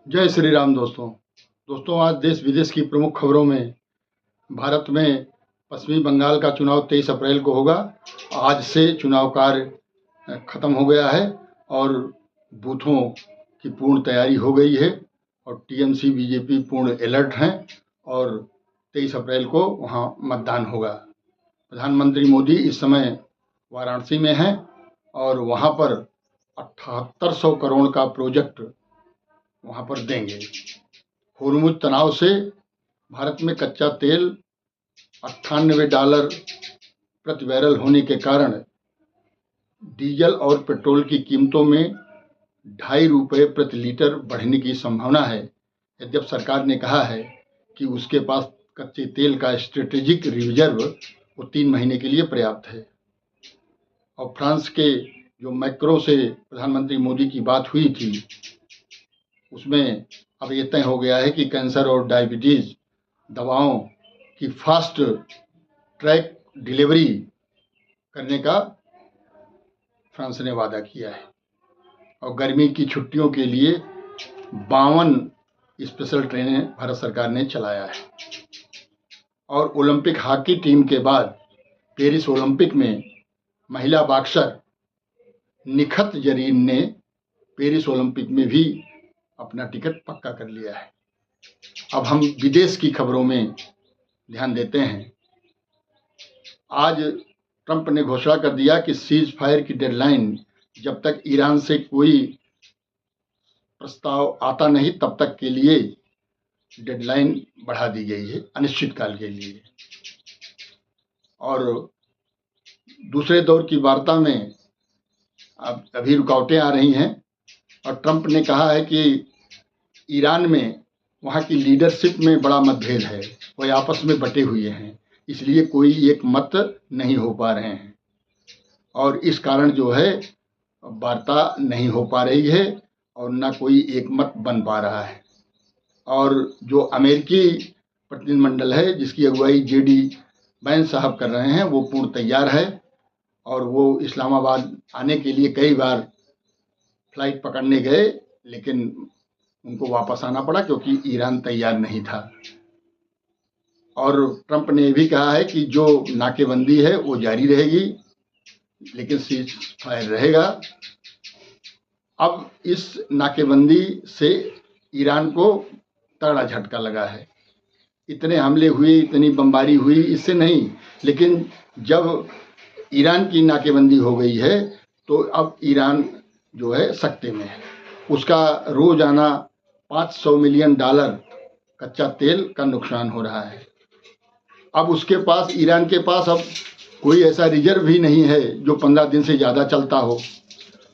जय श्री राम दोस्तों आज देश विदेश की प्रमुख खबरों में भारत में पश्चिमी बंगाल का चुनाव 23 अप्रैल को होगा। आज से चुनाव कार्य खत्म हो गया है और बूथों की पूर्ण तैयारी हो गई है और टीएमसी बीजेपी पूर्ण अलर्ट हैं और 23 अप्रैल को वहां मतदान होगा। प्रधानमंत्री मोदी इस समय वाराणसी में हैं और वहां पर 7800 करोड़ का प्रोजेक्ट वहां पर देंगे। होर्मुज तनाव से भारत में कच्चा तेल $98 प्रति बैरल होने के कारण डीजल और पेट्रोल की कीमतों में ₹2.5 प्रति लीटर बढ़ने की संभावना है। यद्यप सरकार ने कहा है कि उसके पास कच्चे तेल का स्ट्रेटेजिक रिजर्व वो 3 महीने के लिए पर्याप्त है। और फ्रांस के जो मैक्रों से प्रधानमंत्री मोदी की बात हुई थी उसमें अब ये तय हो गया है कि कैंसर और डायबिटीज़ दवाओं की फास्ट ट्रैक डिलीवरी करने का फ्रांस ने वादा किया है। और गर्मी की छुट्टियों के लिए 52 स्पेशल ट्रेनें भारत सरकार ने चलाया है। और ओलंपिक हॉकी टीम के बाद पेरिस ओलंपिक में महिला बॉक्सर निखत जरीन ने पेरिस ओलंपिक में भी अपना टिकट पक्का कर लिया है। अब हम विदेश की खबरों में ध्यान देते हैं। आज ट्रंप ने घोषणा कर दिया कि सीज फायर की डेडलाइन जब तक ईरान से कोई प्रस्ताव आता नहीं तब तक के लिए डेडलाइन बढ़ा दी गई है अनिश्चित काल के लिए। और दूसरे दौर की वार्ता में अब अभी रुकावटें आ रही हैं और ट्रंप ने कहा है कि ईरान में वहाँ की लीडरशिप में बड़ा मतभेद है, वह आपस में बटे हुए हैं, इसलिए कोई एक मत नहीं हो पा रहे हैं और इस कारण जो है वार्ता नहीं हो पा रही है और ना कोई एक मत बन पा रहा है। और जो अमेरिकी प्रतिनिधिमंडल है जिसकी अगुवाई जेडी वैंस साहब कर रहे हैं वो पूर्ण तैयार है और वो इस्लामाबाद आने के लिए कई बार फ्लाइट पकड़ने गए लेकिन उनको वापस आना पड़ा क्योंकि ईरान तैयार नहीं था। और ट्रंप ने भी कहा है कि जो नाकेबंदी है वो जारी रहेगी लेकिन सीज फायर रहेगा। अब इस नाकेबंदी से ईरान को तगड़ा झटका लगा है। इतने हमले हुए, इतनी बमबारी हुई, इससे नहीं, लेकिन जब ईरान की नाकेबंदी हो गई है तो अब ईरान जो है सकते में है। उसका रोजाना $500 मिलियन कच्चा तेल का नुकसान हो रहा है। अब उसके पास, ईरान के पास अब कोई ऐसा रिजर्व भी नहीं है जो 15 दिन से ज़्यादा चलता हो,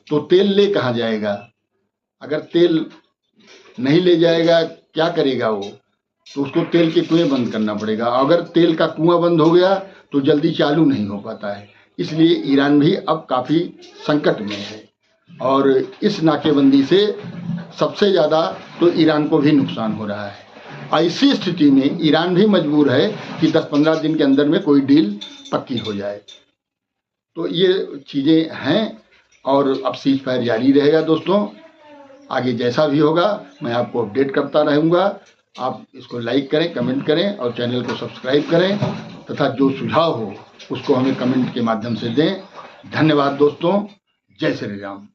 तो तेल ले कहाँ जाएगा? अगर तेल नहीं ले जाएगा क्या करेगा वो? तो उसको तेल के कुएं बंद करना पड़ेगा। अगर तेल का कुआं बंद हो गया तो जल्दी चालू नहीं हो पाता है, इसलिए ईरान भी अब काफ़ी संकट में है। और इस नाकेबंदी से सबसे ज़्यादा तो ईरान को भी नुकसान हो रहा है। ऐसी स्थिति में ईरान भी मजबूर है कि 10-15 दिन के अंदर में कोई डील पक्की हो जाए। तो ये चीज़ें हैं और अब सीज फायर जारी रहेगा दोस्तों। आगे जैसा भी होगा मैं आपको अपडेट करता रहूँगा। आप इसको लाइक करें, कमेंट करें और चैनल को सब्सक्राइब करें तथा जो सुझाव हो उसको हमें कमेंट के माध्यम से दें। धन्यवाद दोस्तों। जय श्री राम।